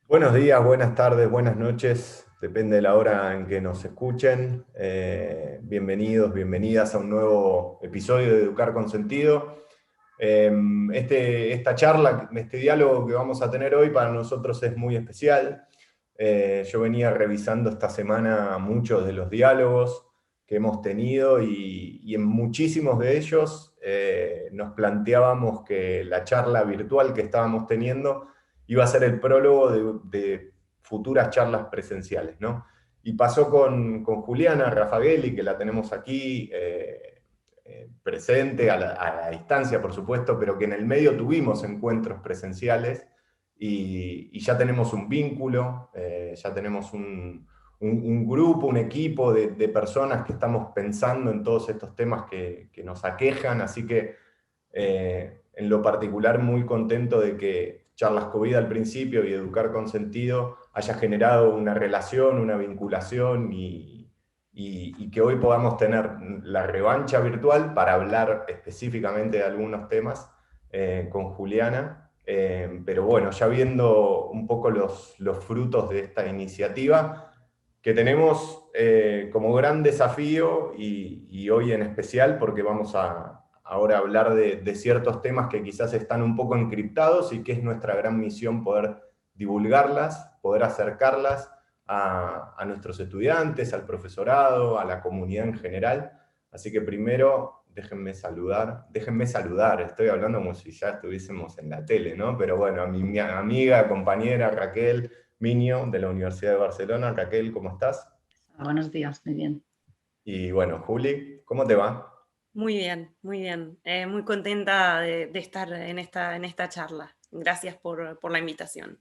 Buenos días, buenas tardes, buenas noches, depende de la hora en que nos escuchen. Bienvenidos, bienvenidas a un nuevo episodio de Educar con Sentido. Esta charla, este diálogo que vamos a tener hoy para nosotros es muy especial. Yo venía revisando esta semana muchos de los diálogos que hemos tenido y en muchísimos de ellos nos planteábamos que la charla virtual que estábamos teniendo iba a ser el prólogo de futuras charlas presenciales, ¿no? Y pasó con Juliana Raffagelli, que la tenemos aquí presente, a la distancia, por supuesto, pero que en el medio tuvimos encuentros presenciales y ya tenemos un vínculo, ya tenemos un grupo, un equipo de personas que estamos pensando en todos estos temas que nos aquejan, así que en lo particular muy contento de que Charlas COVID al principio y Educar con Sentido haya generado una relación, una vinculación y que hoy podamos tener la revancha virtual para hablar específicamente de algunos temas con Juliana. Pero bueno, ya viendo un poco los frutos de esta iniciativa, que tenemos como gran desafío y hoy en especial porque vamos a ahora hablar de ciertos temas que quizás están un poco encriptados y que es nuestra gran misión poder divulgarlas, poder acercarlas a nuestros estudiantes, al profesorado, a la comunidad en general. Así que primero déjenme saludar, estoy hablando como si ya estuviésemos en la tele, ¿no? Pero bueno, a mi amiga, compañera Raquel Miño de la Universidad de Barcelona. Raquel, ¿cómo estás? Buenos días, muy bien. Y bueno, Juli, ¿cómo te va? Muy bien, muy bien. Muy contenta de estar en esta charla. Gracias por la invitación.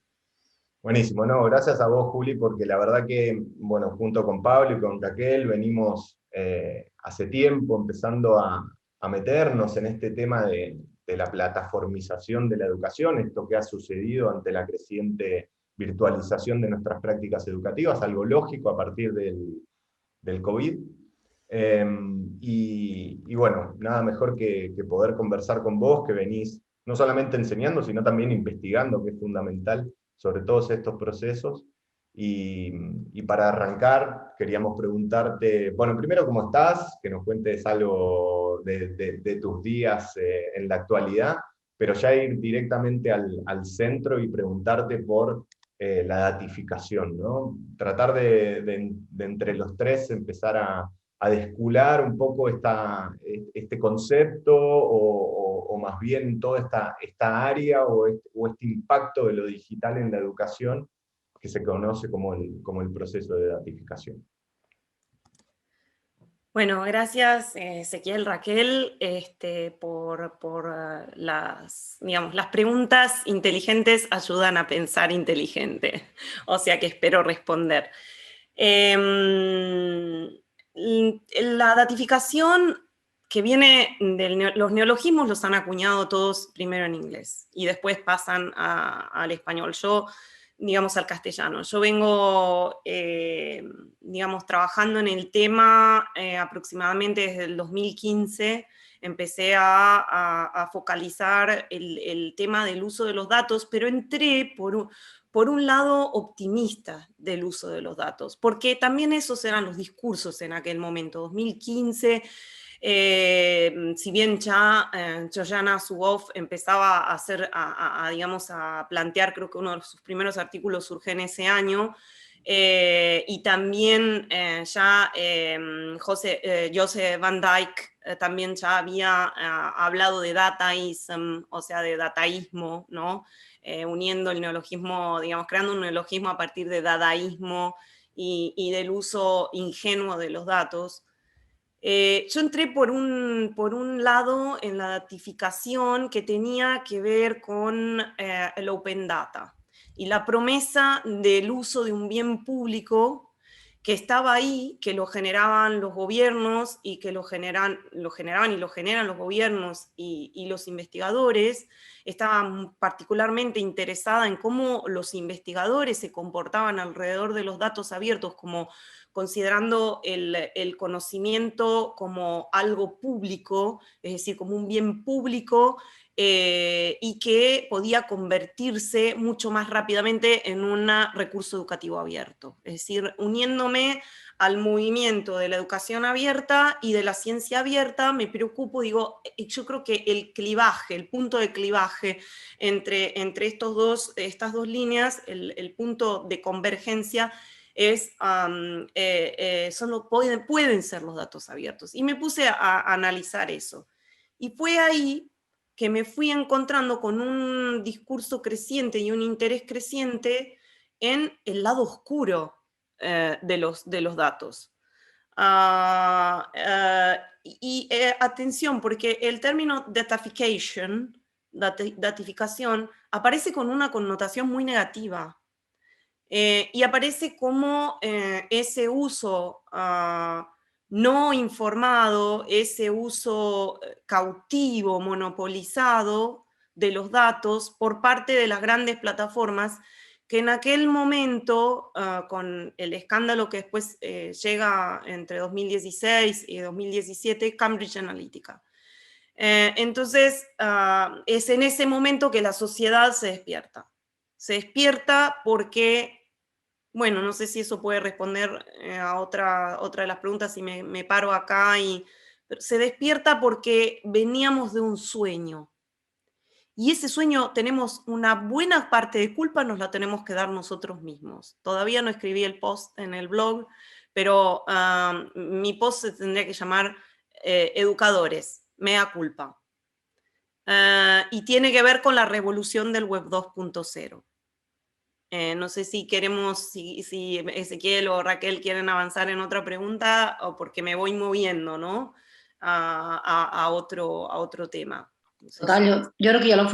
Buenísimo, no, gracias a vos, Juli, porque la verdad que, bueno, junto con Pablo y con Raquel venimos hace tiempo empezando a meternos en este tema de la plataformización de la educación, esto que ha sucedido ante la creciente virtualización de nuestras prácticas educativas, algo lógico a partir del COVID. Y bueno, nada mejor que poder conversar con vos, que venís no solamente enseñando, sino también investigando, que es fundamental, sobre todos estos procesos. Y, y para arrancar, queríamos preguntarte, bueno, primero, ¿cómo estás? Que nos cuentes algo de tus días en la actualidad, pero ya ir directamente al centro y preguntarte por la datificación, ¿no? Tratar de entre los tres empezar a descular un poco este concepto o más bien toda esta área o este impacto de lo digital en la educación que se conoce como el proceso de datificación. Bueno, gracias Ezequiel, Raquel, por digamos, las preguntas inteligentes ayudan a pensar inteligente, o sea que espero responder. La datificación que viene los neologismos los han acuñado todos primero en inglés y después pasan al español. Digamos, al castellano. Yo vengo, digamos, trabajando en el tema aproximadamente desde el 2015. Empecé a focalizar el tema del uso de los datos, pero entré por un lado optimista del uso de los datos, porque también esos eran los discursos en aquel momento, 2015. Si bien ya Shoshana Zuboff empezaba a hacer, digamos, a plantear, creo que uno de sus primeros artículos surge en ese año, y también Joseph Van Dyke también ya había hablado de dataism, o sea, de dataísmo, ¿no? Uniendo el neologismo, digamos, creando un neologismo a partir de dadaísmo y del uso ingenuo de los datos. Yo entré por un lado en la datificación que tenía que ver con el Open Data y la promesa del uso de un bien público que estaba ahí, que lo generaban los gobiernos y que lo generaban y lo generan los gobiernos y los investigadores. Estaba particularmente interesada en cómo los investigadores se comportaban alrededor de los datos abiertos, como considerando el conocimiento como algo público, es decir, como un bien público, y que podía convertirse mucho más rápidamente en un recurso educativo abierto. Es decir, uniéndome al movimiento de la educación abierta y de la ciencia abierta, me preocupo, digo, yo creo que el clivaje, el punto de clivaje entre estas dos líneas, el punto de convergencia es, pueden ser los datos abiertos. Y me puse a analizar eso. Y fue ahí que me fui encontrando con un discurso creciente y un interés creciente en el lado oscuro de los datos. Atención, porque el término datification, datificación, aparece con una connotación muy negativa. Y aparece como ese uso no informado, ese uso cautivo, monopolizado de los datos por parte de las grandes plataformas que en aquel momento, con el escándalo que después llega entre 2016 y 2017, Cambridge Analytica. Entonces, es en ese momento que la sociedad se despierta. Se despierta porque, bueno, no sé si eso puede responder a otra de las preguntas, si me paro acá, pero se despierta porque veníamos de un sueño. Y ese sueño, tenemos una buena parte de culpa, nos la tenemos que dar nosotros mismos. Todavía no escribí el post en el blog, pero mi post se tendría que llamar Educadores, mea culpa. Y tiene que ver con la revolución del web 2.0. No sé si queremos, si Ezequiel o Raquel quieren avanzar en otra pregunta, o porque me voy moviendo, ¿no? A otro tema. No sé Total, yo creo que ya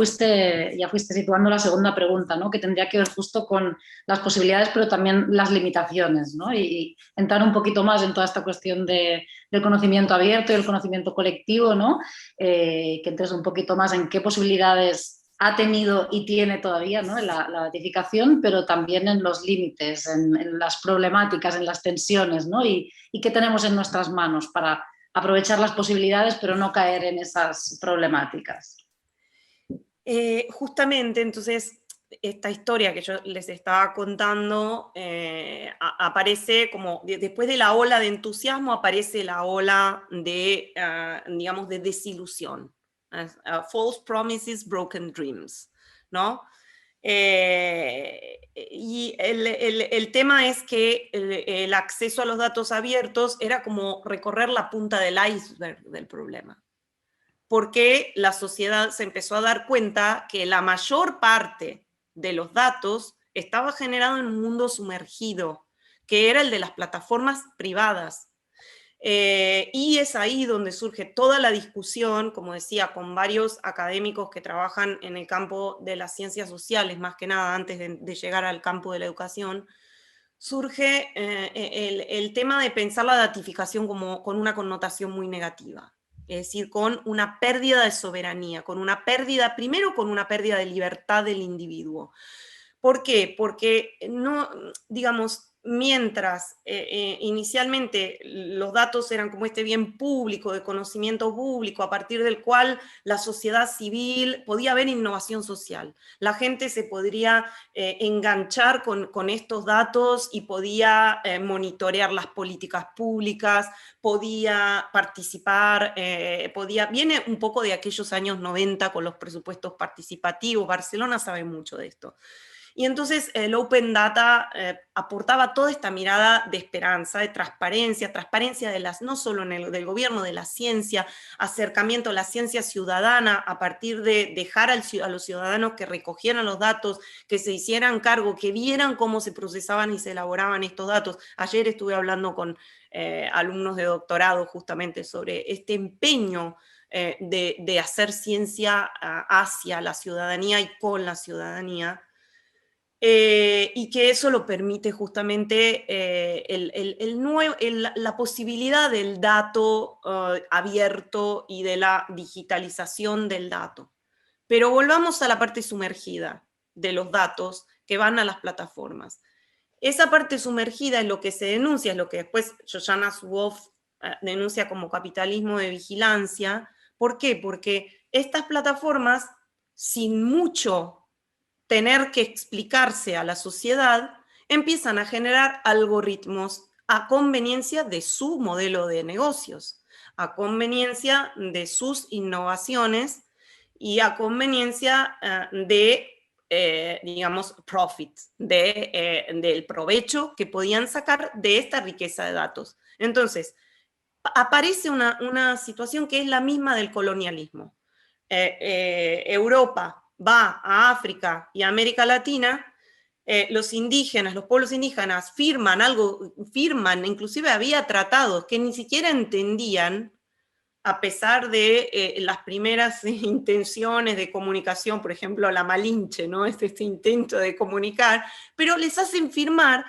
fuiste situando la segunda pregunta, ¿no? Que tendría que ver justo con las posibilidades, pero también las limitaciones, ¿no? Y entrar un poquito más en toda esta cuestión del conocimiento abierto y el conocimiento colectivo, ¿no? Que entres un poquito más en qué posibilidades ha tenido y tiene todavía, ¿no? La ratificación, pero también en los límites, en las problemáticas, en las tensiones, ¿no? Y qué tenemos en nuestras manos para aprovechar las posibilidades, pero no caer en esas problemáticas. Justamente, entonces, esta historia que yo les estaba contando aparece como, después de la ola de entusiasmo, aparece la ola de, digamos, de desilusión. False promises, broken dreams, ¿no? Y el tema es que el acceso a los datos abiertos era como recorrer la punta del iceberg del problema, porque la sociedad se empezó a dar cuenta que la mayor parte de los datos estaba generado en un mundo sumergido, que era el de las plataformas privadas. Y es ahí donde surge toda la discusión, como decía, con varios académicos que trabajan en el campo de las ciencias sociales, más que nada antes de llegar al campo de la educación. Surge el tema de pensar la datificación con una connotación muy negativa, es decir, con una pérdida de soberanía, con una pérdida, primero con una pérdida de libertad del individuo. ¿Por qué? Porque no, digamos, mientras inicialmente los datos eran como este bien público, de conocimiento público, a partir del cual la sociedad civil podía haber innovación social. La gente se podría enganchar con estos datos y podía monitorear las políticas públicas, podía participar, viene un poco de aquellos años 90 con los presupuestos participativos. Barcelona sabe mucho de esto. Y entonces el Open Data aportaba toda esta mirada de esperanza, de transparencia de no solo del gobierno, de la ciencia, acercamiento a la ciencia ciudadana a partir de dejar a los ciudadanos que recogieran los datos, que se hicieran cargo, que vieran cómo se procesaban y se elaboraban estos datos. Ayer estuve hablando con alumnos de doctorado justamente sobre este empeño de hacer ciencia hacia la ciudadanía y con la ciudadanía. Y que eso lo permite justamente la posibilidad del dato abierto y de la digitalización del dato. Pero volvamos a la parte sumergida de los datos que van a las plataformas. Esa parte sumergida es lo que se denuncia, es lo que después Shoshana Zuboff denuncia como capitalismo de vigilancia. ¿Por qué? Porque estas plataformas, sin mucho tener que explicarse a la sociedad, empiezan a generar algoritmos a conveniencia de su modelo de negocios, a conveniencia de sus innovaciones y a conveniencia digamos, profit, del provecho que podían sacar de esta riqueza de datos. Entonces, aparece una situación que es la misma del colonialismo. Europa va a África y a América Latina, los indígenas, los pueblos indígenas firman, inclusive había tratados que ni siquiera entendían, a pesar de las primeras intenciones de comunicación, por ejemplo, la Malinche, ¿no? Este intento de comunicar, pero les hacen firmar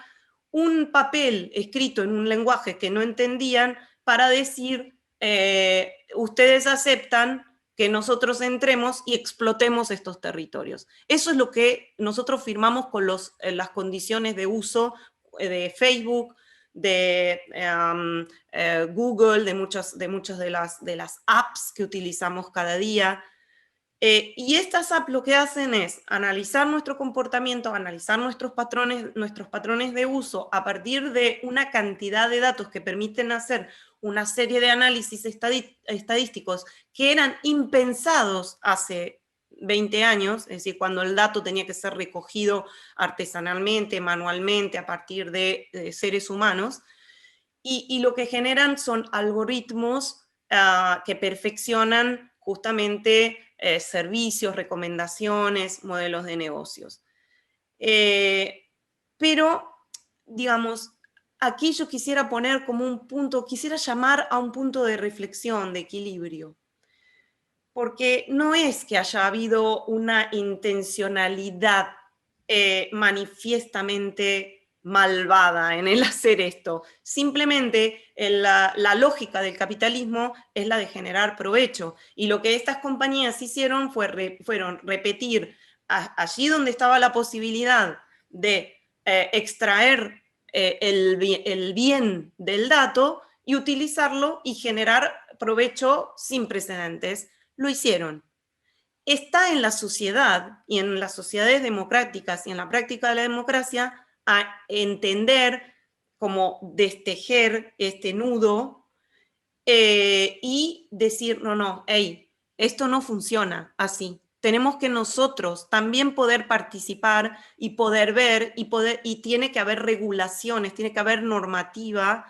un papel escrito en un lenguaje que no entendían para decir, ustedes aceptan que nosotros entremos y explotemos estos territorios. Eso es lo que nosotros firmamos con las condiciones de uso de Facebook, de Google, de muchas de las apps que utilizamos cada día. Y estas apps lo que hacen es analizar nuestro comportamiento, analizar nuestros patrones de uso a partir de una cantidad de datos que permiten hacer una serie de análisis estadísticos que eran impensados hace 20 años, es decir, cuando el dato tenía que ser recogido artesanalmente, manualmente, a partir de seres humanos, y lo que generan son algoritmos que perfeccionan justamente servicios, recomendaciones, modelos de negocios. Pero, digamos, aquí yo quisiera poner como un punto, quisiera llamar a un punto de reflexión, de equilibrio. Porque no es que haya habido una intencionalidad manifiestamente malvada en el hacer esto. Simplemente la lógica del capitalismo es la de generar provecho. Y lo que estas compañías hicieron fueron repetir allí donde estaba la posibilidad de extraer el bien del dato y utilizarlo y generar provecho sin precedentes. Lo hicieron. Está en la sociedad y en las sociedades democráticas y en la práctica de la democracia a entender cómo destejer este nudo y decir, no, hey, esto no funciona así. Tenemos que nosotros también poder participar y poder ver y tiene que haber regulaciones, tiene que haber normativa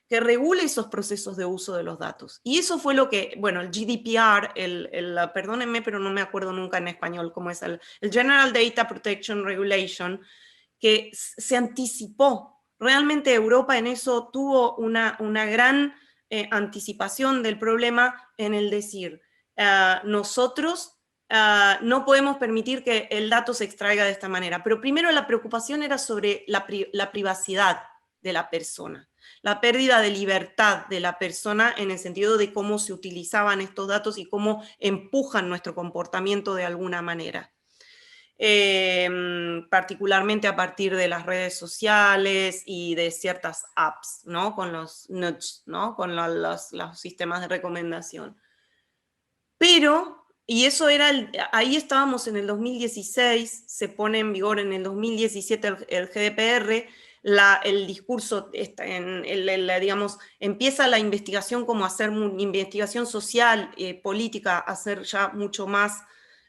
que regule esos procesos de uso de los datos. Y eso fue lo que, bueno, el GDPR, perdónenme, pero no me acuerdo nunca en español cómo es el General Data Protection Regulation, que se anticipó. Realmente Europa en eso tuvo una gran anticipación del problema en el decir, nosotros no podemos permitir que el dato se extraiga de esta manera. Pero primero la preocupación era sobre la privacidad de la persona, la pérdida de libertad de la persona en el sentido de cómo se utilizaban estos datos y cómo empujan nuestro comportamiento de alguna manera. Particularmente a partir de las redes sociales y de ciertas apps, ¿no? Con los nudges, ¿no? Con los sistemas de recomendación. Pero, y eso era, ahí estábamos en el 2016, se pone en vigor en el 2017 el GDPR, el discurso, digamos, empieza la investigación como hacer investigación social, política, a ser ya mucho más,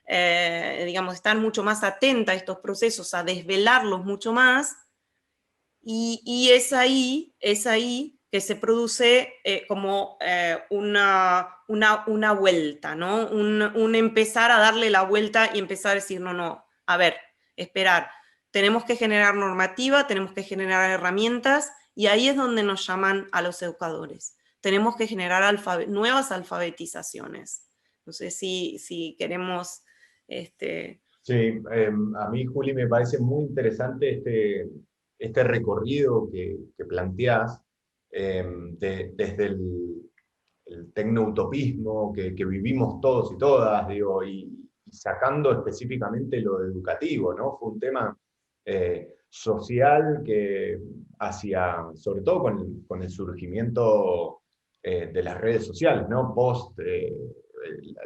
digamos, estar mucho más atenta a estos procesos, a desvelarlos mucho más, y es ahí que se produce como una vuelta, ¿no? Un empezar a darle la vuelta y empezar a decir, no, a ver, esperar, tenemos que generar normativa, tenemos que generar herramientas, y ahí es donde nos llaman a los educadores. Tenemos que generar nuevas alfabetizaciones. No sé si queremos... Sí, a mí, Juli, me parece muy interesante este recorrido que planteás desde el tecnoutopismo que vivimos todos y todas, digo, y sacando específicamente lo educativo, ¿no? Fue un tema social que sobre todo con el surgimiento de las redes sociales, ¿no?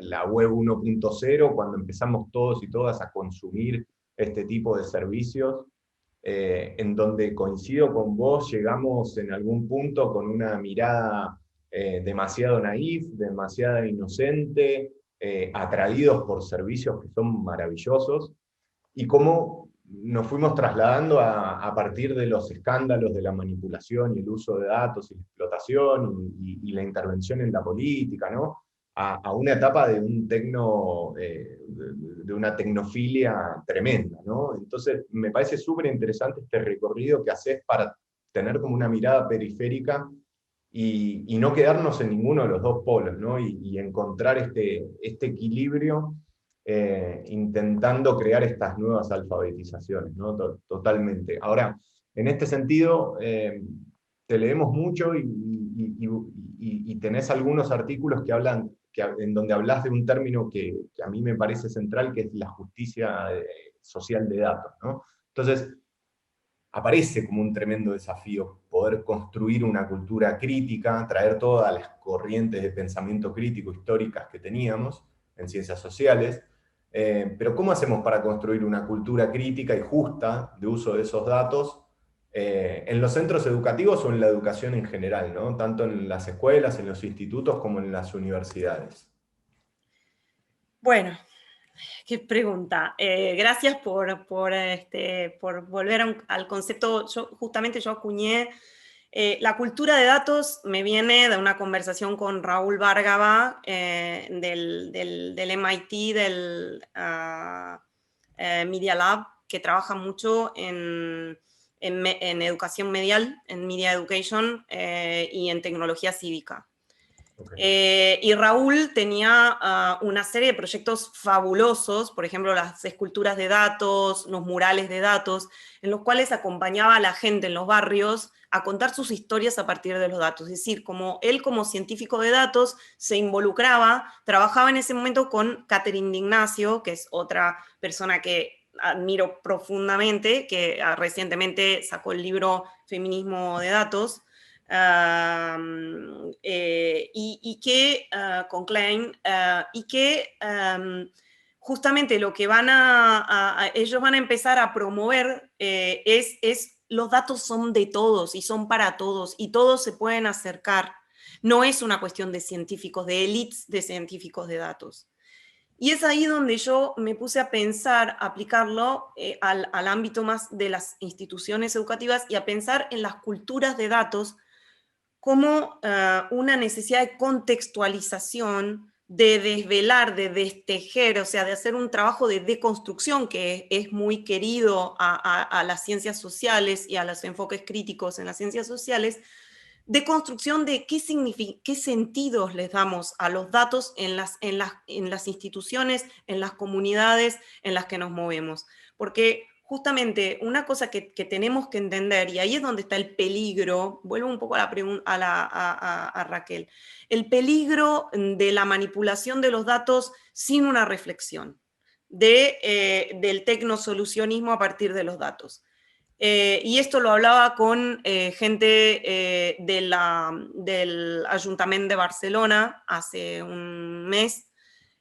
la web 1.0, cuando empezamos todos y todas a consumir este tipo de servicios, en donde coincido con vos, llegamos en algún punto con una mirada demasiado naif, demasiado inocente, atraídos por servicios que son maravillosos, y cómo nos fuimos trasladando a partir de los escándalos de la manipulación y el uso de datos y la explotación y la intervención en la política, ¿no? A una etapa de un de una tecnofilia tremenda, ¿no? Entonces, me parece súper interesante este recorrido que haces para tener como una mirada periférica y no quedarnos en ninguno de los dos polos, ¿no? Y encontrar este equilibrio intentando crear estas nuevas alfabetizaciones, ¿no? Totalmente. Ahora, en este sentido, te leemos mucho y tenés algunos artículos que hablan, en donde hablas de un término que a mí me parece central, que es la justicia social de datos, ¿no? Entonces, aparece como un tremendo desafío poder construir una cultura crítica, traer todas las corrientes de pensamiento crítico históricas que teníamos en ciencias sociales, pero ¿cómo hacemos para construir una cultura crítica y justa de uso de esos datos en los centros educativos o en la educación en general, ¿no? Tanto en las escuelas, en los institutos, como en las universidades? Bueno, qué pregunta. Gracias por volver al concepto. Justamente yo acuñé la cultura de datos, me viene de una conversación con Raúl Bárgava del MIT, del Media Lab, que trabaja mucho en educación medial, en Media Education y en tecnología cívica. Okay. Y Raúl tenía una serie de proyectos fabulosos, por ejemplo, las esculturas de datos, los murales de datos, en los cuales acompañaba a la gente en los barrios a contar sus historias a partir de los datos. Es decir, como él como científico de datos se involucraba, trabajaba en ese momento con Catherine D'Ignacio, que es otra persona que admiro profundamente, que recientemente sacó el libro Feminismo de Datos, con Klein, y que justamente lo que ellos van a empezar a promover es los datos son de todos y son para todos y todos se pueden acercar. No es una cuestión de científicos, de élites de científicos de datos. Y es ahí donde yo me puse a pensar, a aplicarlo al ámbito más de las instituciones educativas y a pensar en las culturas de datos como una necesidad de contextualización, de desvelar, de destejer, o sea, de hacer un trabajo de deconstrucción que es muy querido a las ciencias sociales y a los enfoques críticos en las ciencias sociales, de construcción de qué sentidos les damos a los datos en las instituciones, en las comunidades en las que nos movemos. Porque justamente una cosa que tenemos que entender, y ahí es donde está el peligro, vuelvo un poco a Raquel, el peligro de la manipulación de los datos sin una reflexión, del tecnosolucionismo a partir de los datos. Y esto lo hablaba con gente del Ayuntamiento de Barcelona hace un mes,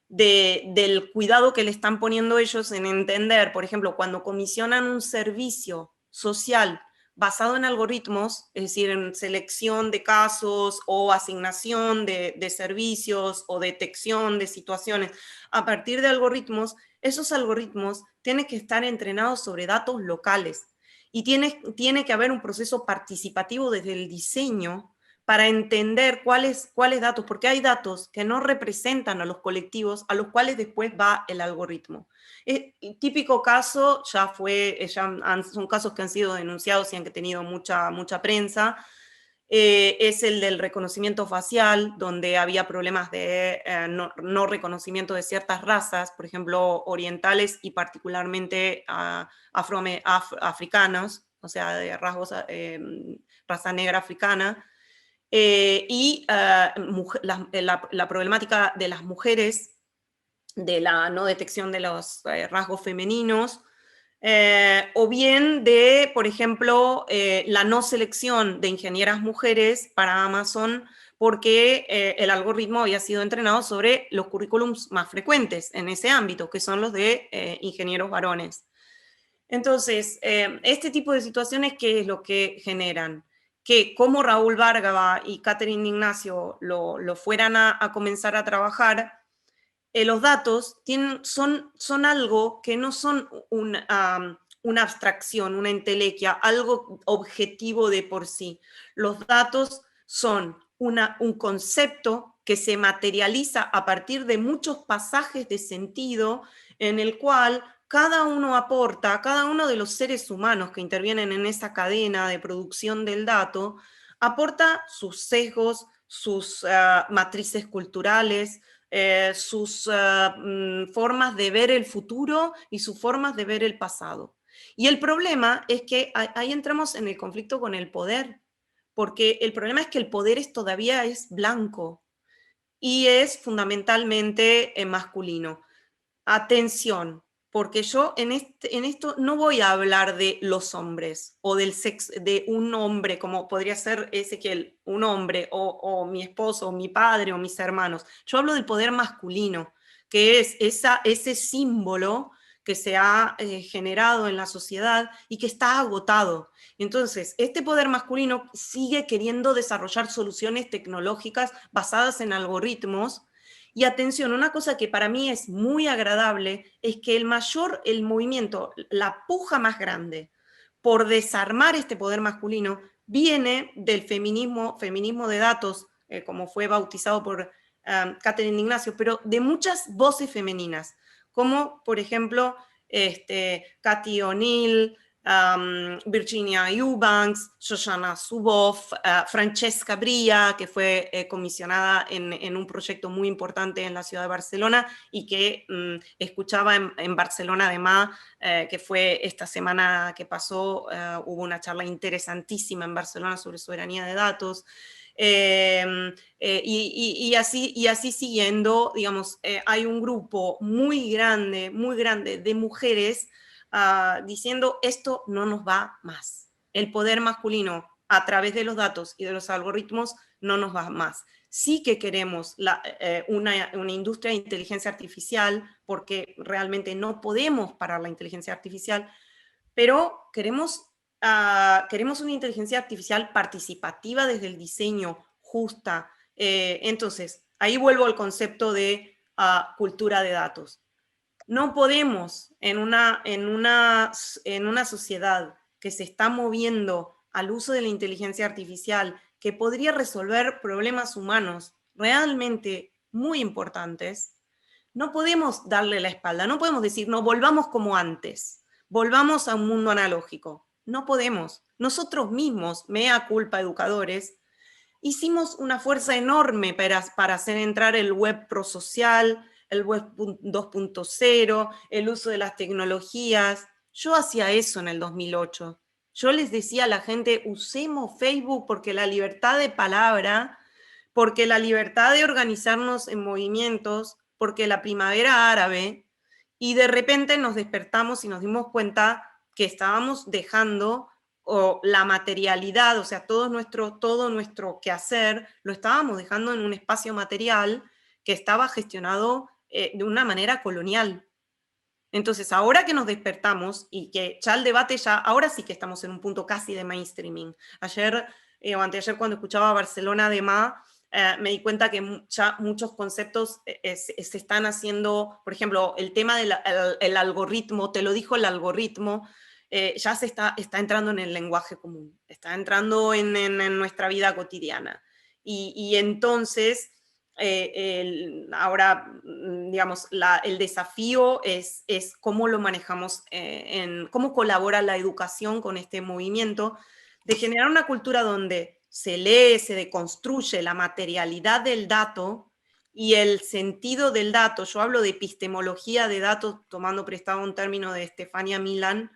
del cuidado que le están poniendo ellos en entender, por ejemplo, cuando comisionan un servicio social basado en algoritmos, es decir, en selección de casos o asignación de servicios o detección de situaciones a partir de algoritmos, esos algoritmos tienen que estar entrenados sobre datos locales. Y tiene que haber un proceso participativo desde el diseño para entender cuáles datos, porque hay datos que no representan a los colectivos a los cuales después va el algoritmo. El típico caso, son casos que han sido denunciados y han tenido mucha prensa, es el del reconocimiento facial, donde había problemas de no reconocimiento de ciertas razas, por ejemplo, orientales y particularmente africanos, o sea, de rasgos, raza negra africana, y la problemática de las mujeres, de la no detección de los rasgos femeninos, o bien de, por ejemplo, la no selección de ingenieras mujeres para Amazon porque el algoritmo había sido entrenado sobre los currículums más frecuentes en ese ámbito, que son los de ingenieros varones. Entonces, este tipo de situaciones, ¿qué es lo que generan? Que como Raúl Varga y Catherine Ignacio lo fueran a comenzar a trabajar, los datos son algo que no son una abstracción, una entelequia, algo objetivo de por sí. Los datos son un concepto que se materializa a partir de muchos pasajes de sentido en el cual cada uno aporta, cada uno de los seres humanos que intervienen en esa cadena de producción del dato, aporta sus sesgos, sus matrices culturales, sus formas de ver el futuro y sus formas de ver el pasado. Y el problema es que ahí entramos en el conflicto con el poder, porque el problema es que el poder todavía es blanco y es fundamentalmente masculino. Atención, porque yo en esto no voy a hablar de los hombres o del sexo de un hombre, como podría ser Ezequiel, un hombre, o mi esposo, o mi padre, o mis hermanos. Yo hablo del poder masculino, que es ese símbolo que se ha generado en la sociedad y que está agotado. Entonces, este poder masculino sigue queriendo desarrollar soluciones tecnológicas basadas en algoritmos. Y atención, una cosa que para mí es muy agradable es que el movimiento, la puja más grande por desarmar este poder masculino viene del feminismo de datos, como fue bautizado por Catherine Ignacio, pero de muchas voces femeninas, como por ejemplo Cathy O'Neill, Virginia Eubanks, Shoshana Zuboff, Francesca Bria, que fue comisionada en un proyecto muy importante en la ciudad de Barcelona y que escuchaba en Barcelona además, que fue esta semana que pasó, hubo una charla interesantísima en Barcelona sobre soberanía de datos. Y así siguiendo, digamos, hay un grupo muy grande de mujeres diciendo esto no nos va más. El poder masculino a través de los datos y de los algoritmos no nos va más. Sí que queremos una industria de inteligencia artificial porque realmente no podemos parar la inteligencia artificial, pero queremos una inteligencia artificial participativa desde el diseño, justa. Entonces, ahí vuelvo al concepto de cultura de datos. No podemos en una sociedad que se está moviendo al uso de la inteligencia artificial, que podría resolver problemas humanos realmente muy importantes, no podemos darle la espalda, no podemos decir, no, volvamos como antes, volvamos a un mundo analógico. No podemos. Nosotros mismos, mea culpa educadores, hicimos una fuerza enorme para hacer entrar el web prosocial, el web 2.0, el uso de las tecnologías. Yo hacía eso en el 2008. Yo les decía a la gente, usemos Facebook porque la libertad de palabra, porque la libertad de organizarnos en movimientos, porque la primavera árabe, y de repente nos despertamos y nos dimos cuenta que estábamos dejando o la materialidad, o sea, todo nuestro quehacer, lo estábamos dejando en un espacio material que estaba gestionado de una manera colonial. Entonces, ahora que nos despertamos y que ya el debate ahora sí que estamos en un punto casi de mainstreaming. Ayer o anteayer cuando escuchaba Barcelona además, me di cuenta que ya muchos conceptos se están haciendo, por ejemplo, el tema del algoritmo, te lo dijo el algoritmo, ya se está entrando en el lenguaje común, está entrando en nuestra vida cotidiana. Y entonces, ahora, digamos, el desafío es cómo lo manejamos, cómo colabora la educación con este movimiento de generar una cultura donde se lee, se deconstruye la materialidad del dato y el sentido del dato. Yo hablo de epistemología de datos, tomando prestado un término de Stefania Milan,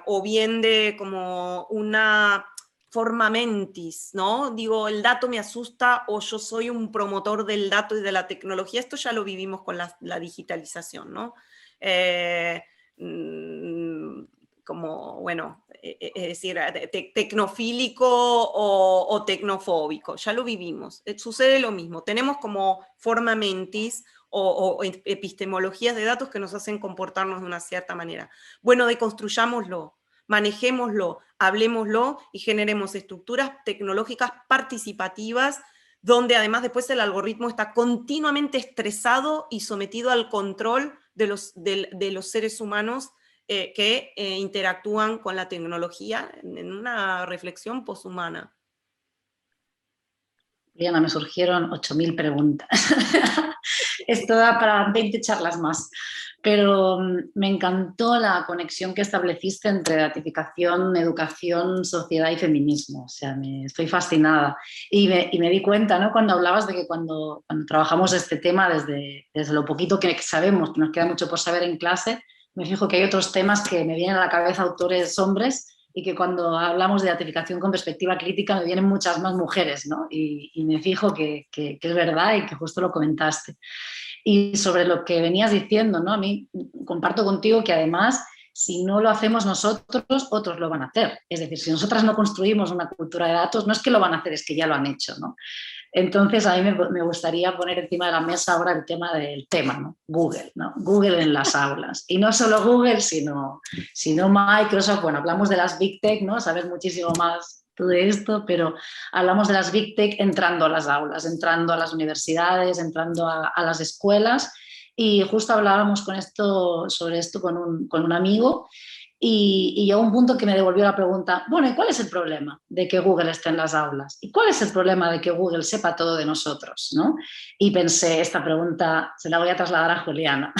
o bien de como una forma mentis, ¿no? Digo, el dato me asusta o yo soy un promotor del dato y de la tecnología. Esto ya lo vivimos con la digitalización, ¿no? Como, bueno, es decir, tecnofílico o tecnofóbico, ya lo vivimos, sucede lo mismo, tenemos como forma mentis o epistemologías de datos que nos hacen comportarnos de una cierta manera. Bueno, deconstruyámoslo, manejémoslo, hablemoslo y generemos estructuras tecnológicas participativas donde además después el algoritmo está continuamente estresado y sometido al control de los seres humanos que interactúan con la tecnología en una reflexión poshumana. Diana, me surgieron 8.000 preguntas. Esto da para 20 charlas más. Pero me encantó la conexión que estableciste entre gratificación, educación, sociedad y feminismo. O sea, estoy fascinada. Y me di cuenta, ¿no? Cuando hablabas de que cuando trabajamos este tema, desde lo poquito que sabemos, que nos queda mucho por saber en clase, me fijo que hay otros temas que me vienen a la cabeza, autores hombres, y que cuando hablamos de gratificación con perspectiva crítica me vienen muchas más mujeres, ¿no? Y me fijo que es verdad y que justo lo comentaste. Y sobre lo que venías diciendo, ¿no? A mí comparto contigo que además, si no lo hacemos nosotros, otros lo van a hacer. Es decir, si nosotras no construimos una cultura de datos, no es que lo van a hacer, es que ya lo han hecho, ¿no? Entonces, a mí me gustaría poner encima de la mesa ahora el tema del tema, ¿no? Google, ¿no? Google en las aulas. Y no solo Google, sino Microsoft. Bueno, hablamos de las Big Tech, ¿no? Sabes muchísimo más tú de esto, pero hablamos de las Big Tech entrando a las aulas, entrando a las universidades, entrando a las escuelas. Y justo hablábamos sobre esto con un amigo. Y llegó un punto que me devolvió la pregunta, bueno, ¿y cuál es el problema de que Google esté en las aulas? ¿Y cuál es el problema de que Google sepa todo de nosotros? ¿No? Y pensé, esta pregunta se la voy a trasladar a Juliana,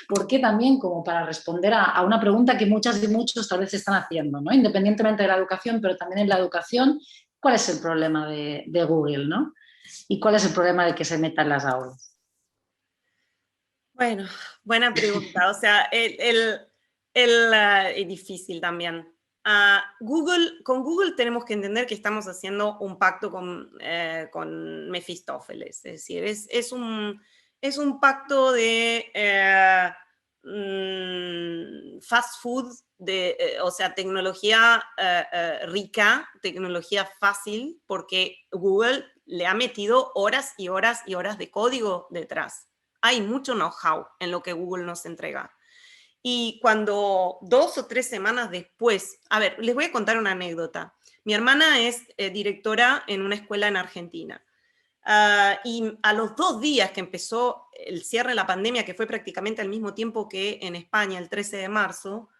porque también como para responder a una pregunta que muchas y muchos tal vez están haciendo, ¿no? Independientemente de la educación, pero también en la educación, ¿cuál es el problema de Google? ¿No? ¿Y cuál es el problema de que se meta en las aulas? Bueno, buena pregunta. O sea, es difícil también. Con Google tenemos que entender que estamos haciendo un pacto con Mefistófeles. Es decir, es un pacto de fast food, o sea, tecnología rica, tecnología fácil, porque Google le ha metido horas y horas y horas de código detrás. Hay mucho know-how en lo que Google nos entrega. Y cuando 2 o 3 semanas después, a ver, les voy a contar una anécdota. Mi hermana es directora en una escuela en Argentina. Y a los 2 días que empezó el cierre de la pandemia, que fue prácticamente al mismo tiempo que en España, el 13 de marzo,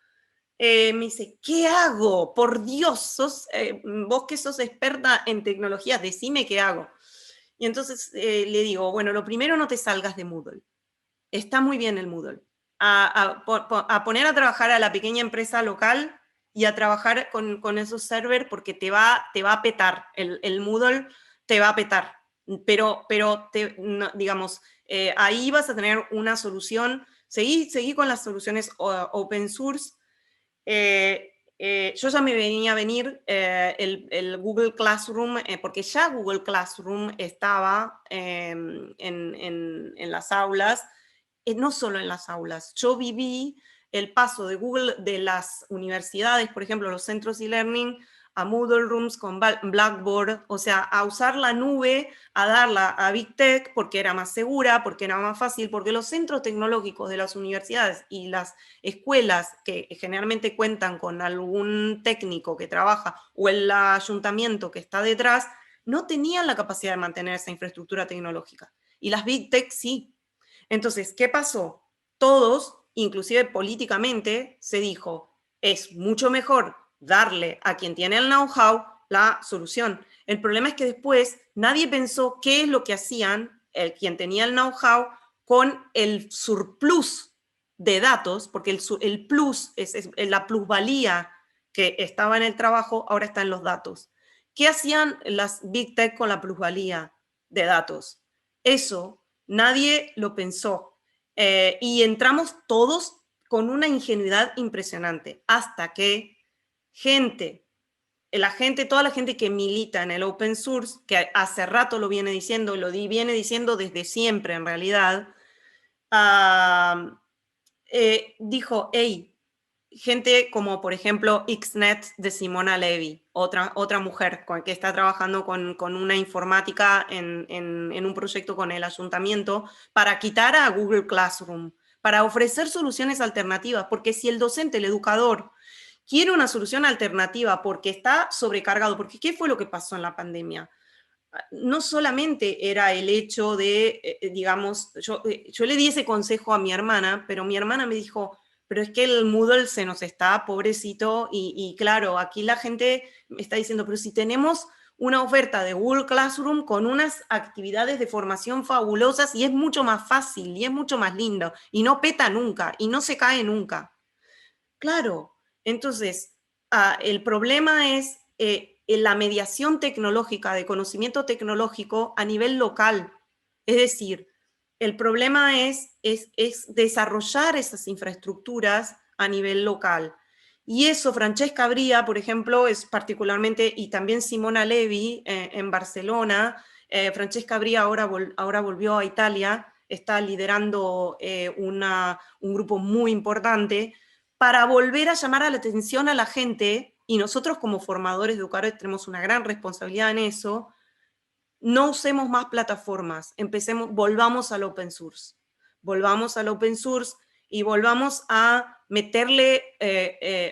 me dice, ¿qué hago? Por Dios, vos que sos experta en tecnologías, decime qué hago. Y entonces le digo, bueno, lo primero, no te salgas de Moodle. Está muy bien el Moodle. A poner a trabajar a la pequeña empresa local y a trabajar con esos servers porque te va a petar. El Moodle te va a petar. Pero no, digamos, ahí vas a tener una solución. Seguí con las soluciones open source. Yo ya me venía a venir el Google Classroom, porque ya Google Classroom estaba en las aulas, no solo en las aulas. Yo viví el paso de Google, de las universidades, por ejemplo, los centros e-learning, a Moodle Rooms con Blackboard, o sea, a usar la nube, a darla a Big Tech porque era más segura, porque era más fácil, porque los centros tecnológicos de las universidades y las escuelas que generalmente cuentan con algún técnico que trabaja o el ayuntamiento que está detrás, no tenían la capacidad de mantener esa infraestructura tecnológica. Y las Big Tech sí. Entonces, ¿qué pasó? Todos, inclusive políticamente, se dijo, es mucho mejor darle a quien tiene el know-how la solución. El problema es que después nadie pensó qué es lo que hacían quien tenía el know-how con el surplus de datos, porque el plus es la plusvalía que estaba en el trabajo, ahora está en los datos. ¿Qué hacían las Big Tech con la plusvalía de datos? Eso nadie lo pensó. Y entramos todos con una ingenuidad impresionante, hasta que toda la gente que milita en el open source, que hace rato lo viene diciendo, viene diciendo desde siempre en realidad, dijo, hey, gente como, por ejemplo, XNet de Simona Levy, otra mujer que está trabajando con una informática en un proyecto con el ayuntamiento para quitar a Google Classroom, para ofrecer soluciones alternativas, porque si el docente, el educador, quiere una solución alternativa porque está sobrecargado, porque ¿qué fue lo que pasó en la pandemia? No solamente era el hecho de, digamos, yo le di ese consejo a mi hermana, pero mi hermana me dijo, pero es que el Moodle se nos está, pobrecito, y claro, aquí la gente me está diciendo, pero si tenemos una oferta de Google Classroom con unas actividades de formación fabulosas y es mucho más fácil y es mucho más lindo y no peta nunca y no se cae nunca. Claro, entonces, el problema es en la mediación tecnológica, de conocimiento tecnológico a nivel local. Es decir, el problema es desarrollar esas infraestructuras a nivel local. Y eso, Francesca Bria, por ejemplo, es particularmente, y también Simona Levy en Barcelona. Francesca Bria ahora volvió a Italia, está liderando un grupo muy importante para volver a llamar a la atención a la gente, y nosotros como formadores de educadores tenemos una gran responsabilidad en eso. No usemos más plataformas, volvamos al open source. Volvamos al open source y volvamos a meterle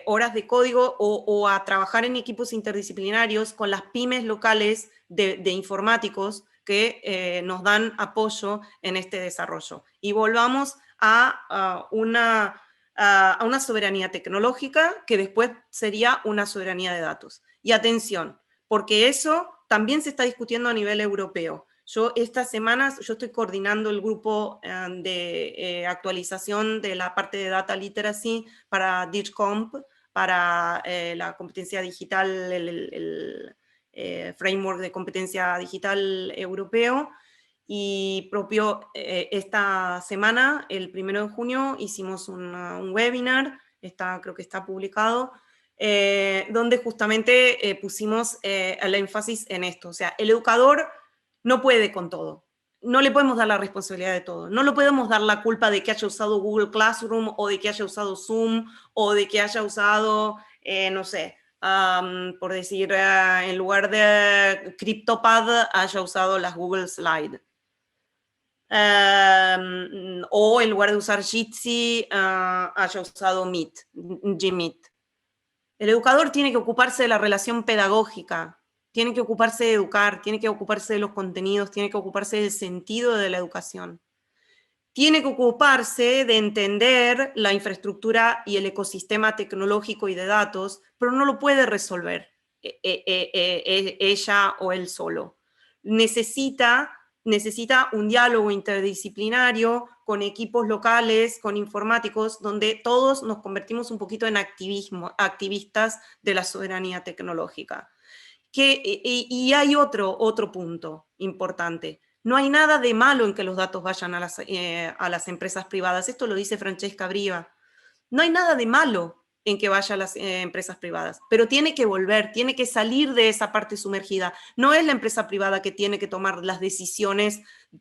horas de código o a trabajar en equipos interdisciplinarios con las pymes locales de informáticos que nos dan apoyo en este desarrollo. Y volvamos a una soberanía tecnológica que después sería una soberanía de datos. Y atención, porque eso también se está discutiendo a nivel europeo. Yo estas semanas, yo estoy coordinando el grupo de actualización de la parte de Data Literacy para DIGCOMP, para la competencia digital, el framework de competencia digital europeo. Y propio esta semana, el 1 de junio, hicimos un webinar, creo que está publicado, donde justamente pusimos el énfasis en esto. O sea, el educador no puede con todo. No le podemos dar la responsabilidad de todo. No le podemos dar la culpa de que haya usado Google Classroom o de que haya usado Zoom o de que haya usado, no sé, por decir, en lugar de CryptoPad haya usado las Google Slide. O en lugar de usar Jitsi haya usado Gmeet. El educador tiene que ocuparse de la relación pedagógica, tiene que ocuparse de educar, tiene que ocuparse de los contenidos, tiene que ocuparse del sentido de la educación. Tiene que ocuparse de entender la infraestructura y el ecosistema tecnológico y de datos, pero no lo puede resolver ella o él solo. Necesita un diálogo interdisciplinario con equipos locales, con informáticos, donde todos nos convertimos un poquito en activistas de la soberanía tecnológica. Y hay otro punto importante. No hay nada de malo en que los datos vayan a las empresas privadas. Esto lo dice Francesca Bria. No hay nada de malo en que vaya a las empresas privadas, pero tiene que volver, tiene que salir de esa parte sumergida. No es la empresa privada que tiene que tomar las decisiones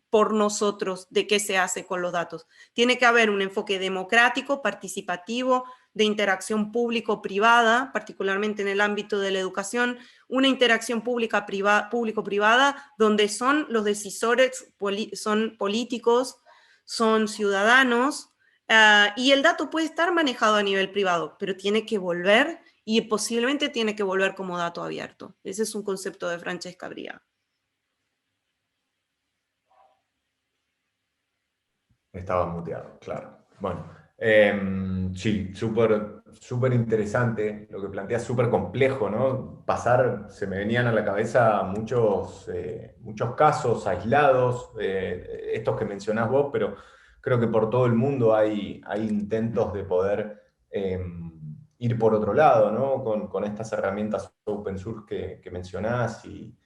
por nosotros de qué se hace con los datos. Tiene que haber un enfoque democrático, participativo, de interacción público-privada, particularmente en el ámbito de la educación, una interacción público-privada donde son los decisores, son políticos, son ciudadanos, y el dato puede estar manejado a nivel privado, pero tiene que volver y posiblemente tiene que volver como dato abierto. Ese es un concepto de Francesca Bria. Estaba muteado, claro. Bueno, sí, súper interesante lo que planteas, súper complejo, ¿no? Se me venían a la cabeza muchos casos aislados, estos que mencionás vos, pero creo que por todo el mundo hay intentos de poder ir por otro lado, ¿no? Con estas herramientas open source que mencionás y